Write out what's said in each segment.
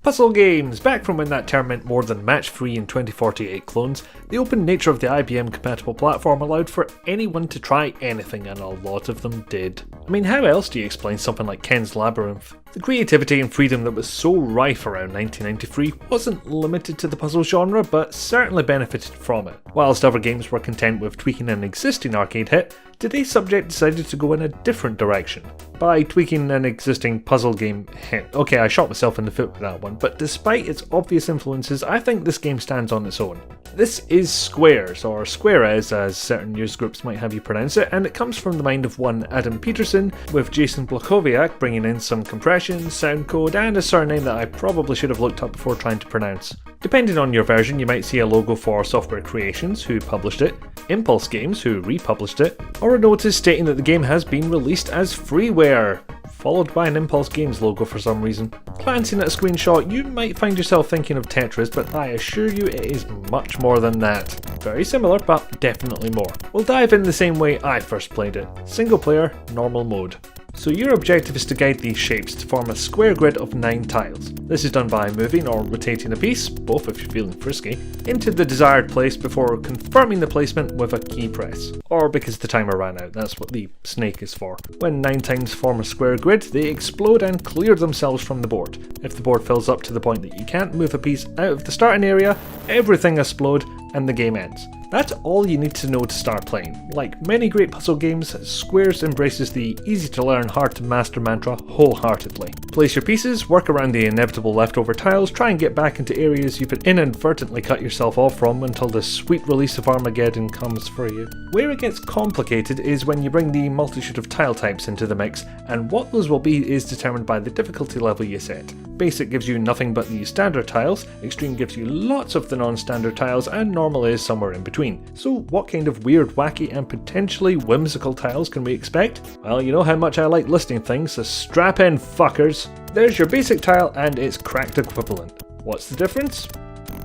Puzzle games! Back from when that term meant more than match-free in 2048 clones, the open nature of the IBM-compatible platform allowed for anyone to try anything, and a lot of them did. I mean, how else do you explain something like Ken's Labyrinth? The creativity and freedom that was so rife around 1993 wasn't limited to the puzzle genre, but certainly benefited from it. Whilst other games were content with tweaking an existing arcade hit, today's subject decided to go in a different direction. By tweaking an existing puzzle game hit. Okay, I shot myself in the foot with that one, but despite its obvious influences, I think this game stands on its own. This is Squarez, or Squarez as certain news groups might have you pronounce it, and it comes from the mind of one Adam Pedersen, with Jason Blakowiak bringing in some compression, sound code, and a surname that I probably should have looked up before trying to pronounce. Depending on your version, you might see a logo for Software Creations, who published it, Impulse Games, who republished it, or a notice stating that the game has been released as freeware, followed by an Impulse Games logo for some reason. Glancing at a screenshot, you might find yourself thinking of Tetris, but I assure you it is much more than that. Very similar, but definitely more. We'll dive in the same way I first played it. Single player, normal mode. So your objective is to guide these shapes to form a square grid of 9 tiles. This is done by moving or rotating a piece, both if you're feeling frisky, into the desired place before confirming the placement with a key press. Or because the timer ran out, that's what the snake is for. When 9 tiles form a square grid, they explode and clear themselves from the board. If the board fills up to the point that you can't move a piece out of the starting area, everything explodes and the game ends. That's all you need to know to start playing. Like many great puzzle games, Squarez embraces the easy to learn, hard to master mantra wholeheartedly. Place your pieces, work around the inevitable leftover tiles, try and get back into areas you've inadvertently cut yourself off from until the sweet release of Armageddon comes for you. Where it gets complicated is when you bring the multitude of tile types into the mix, and what those will be is determined by the difficulty level you set. Basic gives you nothing but the standard tiles, Extreme gives you lots of the non-standard tiles, and Normal is somewhere in between. So what kind of weird, wacky and potentially whimsical tiles can we expect? Well, you know how much I like listing things, so strap in fuckers. There's your basic tile and its cracked equivalent. What's the difference?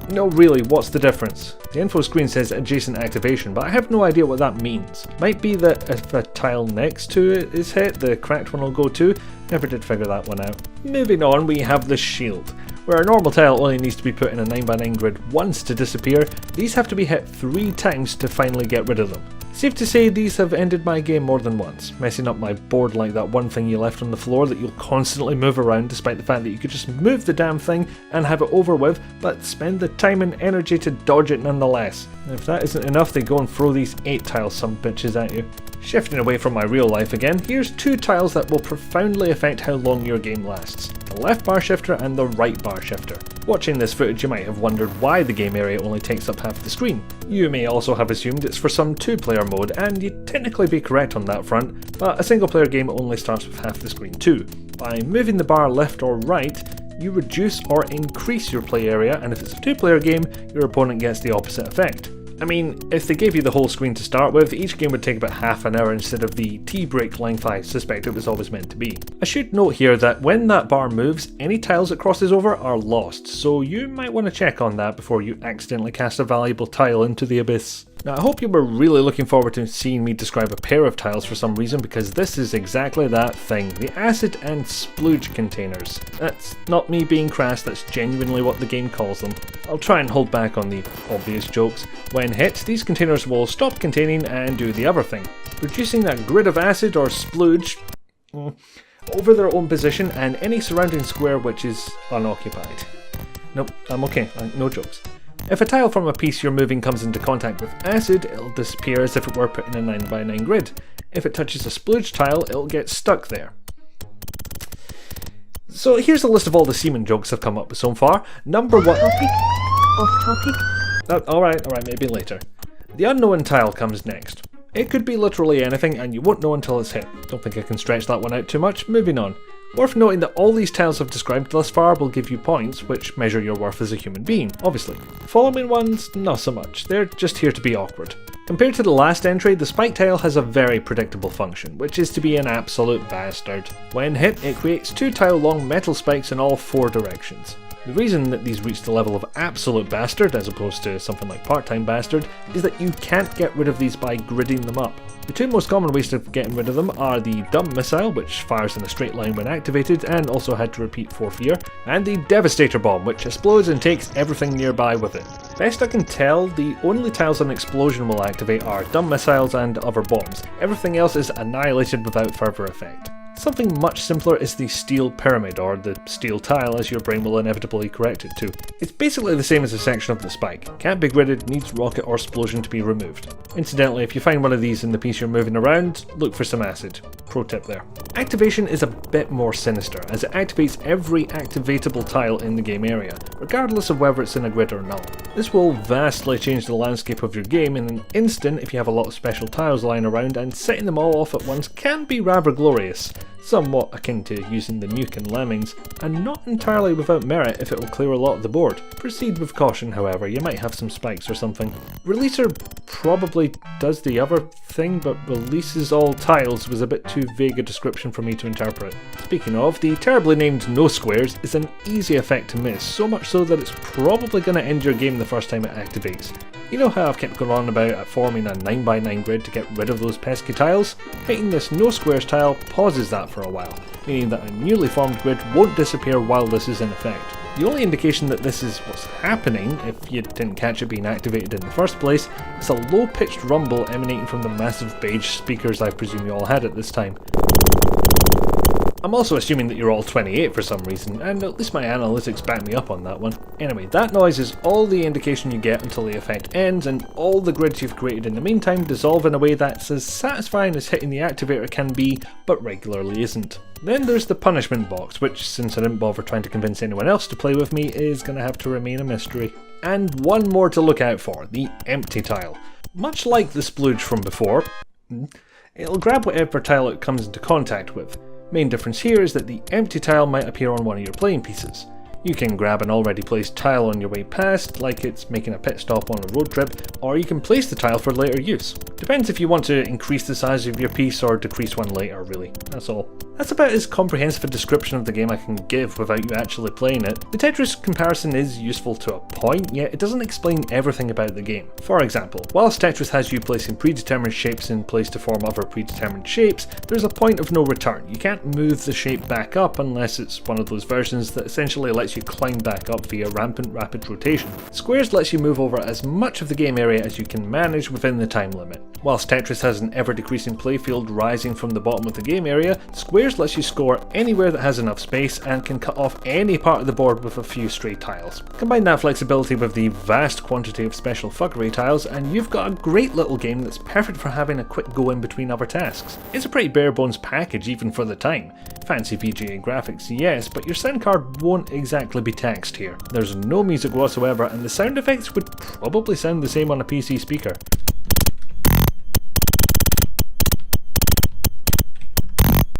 No, really, what's the difference? The info screen says adjacent activation, but I have no idea what that means. Might be that if a tile next to it is hit, the cracked one will go too. Never did figure that one out. Moving on, we have the shield. Where a normal tile only needs to be put in a 9x9 grid once to disappear, these have to be hit 3 times to finally get rid of them. Safe to say these have ended my game more than once, messing up my board like that one thing you left on the floor that you'll constantly move around despite the fact that you could just move the damn thing and have it over with, but spend the time and energy to dodge it nonetheless. And if that isn't enough, they go and throw these 8 tiles some bitches at you. Shifting away from my real life again, here's 2 tiles that will profoundly affect how long your game lasts. The left bar shifter and the right bar shifter. Watching this footage you might have wondered why the game area only takes up half the screen. You may also have assumed it's for some 2-player mode, and you'd technically be correct on that front, but a single player game only starts with half the screen too. By moving the bar left or right, you reduce or increase your play area, and if it's a 2-player game, your opponent gets the opposite effect. I mean, if they gave you the whole screen to start with, each game would take about half an hour instead of the tea break length I suspect it was always meant to be. I should note here that when that bar moves, any tiles it crosses over are lost, so you might want to check on that before you accidentally cast a valuable tile into the abyss. Now I hope you were really looking forward to seeing me describe a pair of tiles for some reason, because this is exactly that thing, the acid and splooge containers. That's not me being crass, that's genuinely what the game calls them. I'll try and hold back on the obvious jokes. When hit, these containers will stop containing and do the other thing, reducing that grid of acid or splooge over their own position and any surrounding square which is unoccupied. Nope, I'm okay, no jokes. If a tile from a piece you're moving comes into contact with acid, it'll disappear as if it were put in a 9x9 grid. If it touches a splooge tile, it'll get stuck there. So here's a list of all the semen jokes I've come up with so far. Number 1... Off topic. Alright, maybe later. The unknown tile comes next. It could be literally anything and you won't know until it's hit. Don't think I can stretch that one out too much. Moving on. Worth noting that all these tiles I've described thus far will give you points, which measure your worth as a human being, obviously. Following ones, not so much. They're just here to be awkward. Compared to the last entry, the spike tile has a very predictable function, which is to be an absolute bastard. When hit, it creates 2 tile long metal spikes in all 4 directions. The reason that these reach the level of absolute bastard, as opposed to something like part-time bastard, is that you can't get rid of these by gridding them up. The 2 most common ways of getting rid of them are the dump missile, which fires in a straight line when activated and also had to repeat for fear, and the devastator bomb, which explodes and takes everything nearby with it. Best I can tell, the only tiles an explosion will activate are dump missiles and other bombs. Everything else is annihilated without further effect. Something much simpler is the steel pyramid, or the steel tile as your brain will inevitably correct it to. It's basically the same as a section of the spike. Can't be gridded, needs rocket or explosion to be removed. Incidentally, if you find one of these in the piece you're moving around, look for some acid. Pro tip there. Activation is a bit more sinister, as it activates every activatable tile in the game area, regardless of whether it's in a grid or not. This will vastly change the landscape of your game in an instant if you have a lot of special tiles lying around, and setting them all off at once can be rather glorious. Somewhat akin to using the nuke in Lemmings, and not entirely without merit if it will clear a lot of the board. Proceed with caution however, you might have some spikes or something. Releaser probably does the other thing, but releases all tiles was a bit too vague a description for me to interpret. Speaking of, the terribly named no squares is an easy effect to miss, so much so that it's probably going to end your game the first time it activates. You know how I've kept going on about forming a 9x9 grid to get rid of those pesky tiles? Hitting this no squares tile pauses that for a while, meaning that a newly formed grid won't disappear while this is in effect. The only indication that this is what's happening, if you didn't catch it being activated in the first place, is a low-pitched rumble emanating from the massive beige speakers I presume you all had at this time. I'm also assuming that you're all 28 for some reason, and at least my analytics back me up on that one. Anyway, that noise is all the indication you get until the effect ends, and all the grids you've created in the meantime dissolve in a way that's as satisfying as hitting the activator can be, but regularly isn't. Then there's the punishment box, which, since I didn't bother trying to convince anyone else to play with me, is going to have to remain a mystery. And one more to look out for, the empty tile. Much like the splooge from before, it'll grab whatever tile it comes into contact with. Main difference here is that the empty tile might appear on one of your playing pieces. You can grab an already placed tile on your way past, like it's making a pit stop on a road trip, or you can place the tile for later use. Depends if you want to increase the size of your piece or decrease one later, really. That's all. That's about as comprehensive a description of the game I can give without you actually playing it. The Tetris comparison is useful to a point, yet it doesn't explain everything about the game. For example, whilst Tetris has you placing predetermined shapes in place to form other predetermined shapes, there's a point of no return. You can't move the shape back up unless it's one of those versions that essentially lets you climb back up via rampant rapid rotation. Squares lets you move over as much of the game area as you can manage within the time limit. Whilst Tetris has an ever-decreasing playfield rising from the bottom of the game area, Squares lets you score anywhere that has enough space and can cut off any part of the board with a few stray tiles. Combine that flexibility with the vast quantity of special fuckery tiles and you've got a great little game that's perfect for having a quick go in between other tasks. It's a pretty bare bones package even for the time. Fancy VGA graphics, yes, but your sound card won't exactly be taxed here. There's no music whatsoever and the sound effects would probably sound the same on a PC speaker.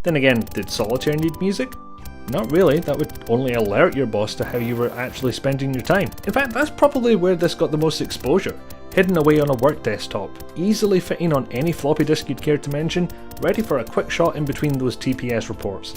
Then again, did Solitaire need music? Not really, that would only alert your boss to how you were actually spending your time. In fact, that's probably where this got the most exposure. Hidden away on a work desktop, easily fitting on any floppy disk you'd care to mention, ready for a quick shot in between those TPS reports.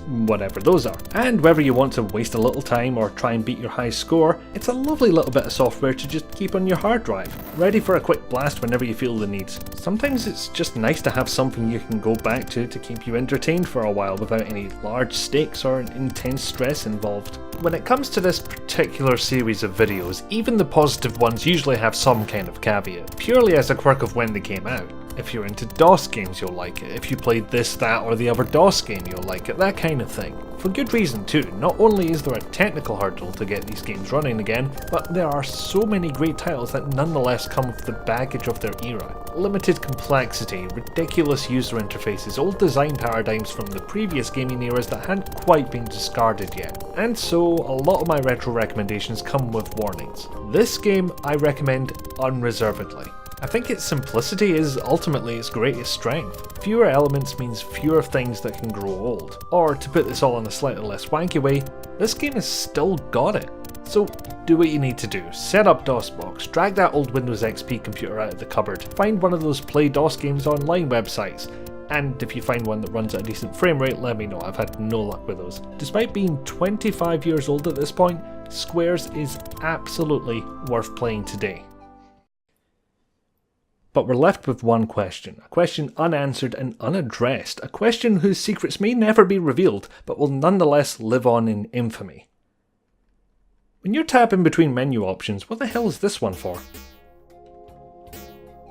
Whatever those are. And whether you want to waste a little time or try and beat your high score, it's a lovely little bit of software to just keep on your hard drive, ready for a quick blast whenever you feel the need. Sometimes it's just nice to have something you can go back to keep you entertained for a while without any large stakes or intense stress involved. When it comes to this particular series of videos, even the positive ones usually have some kind of caveat, purely as a quirk of when they came out. If you're into DOS games, you'll like it. If you played this, that, or the other DOS game, you'll like it. That kind of thing. For good reason too. Not only is there a technical hurdle to get these games running again, but there are so many great titles that nonetheless come with the baggage of their era. Limited complexity, ridiculous user interfaces, old design paradigms from the previous gaming eras that hadn't quite been discarded yet. And so, a lot of my retro recommendations come with warnings. This game I recommend unreservedly. I think its simplicity is ultimately its greatest strength. Fewer elements means fewer things that can grow old. Or, to put this all in a slightly less wanky way, this game has still got it. So do what you need to do. Set up DOSBox, drag that old Windows XP computer out of the cupboard, find one of those Play DOS games online websites, and if you find one that runs at a decent frame rate, let me know. I've had no luck with those. Despite being 25 years old at this point, Squarez is absolutely worth playing today. But we're left with one question, a question unanswered and unaddressed, a question whose secrets may never be revealed, but will nonetheless live on in infamy. When you're tapping between menu options, what the hell is this one for?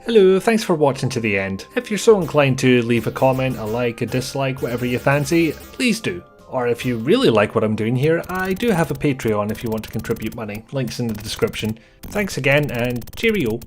Hello, thanks for watching to the end. If you're so inclined to leave a comment, a like, a dislike, whatever you fancy, please do. Or if you really like what I'm doing here, I do have a Patreon if you want to contribute money. Links in the description. Thanks again and cheerio.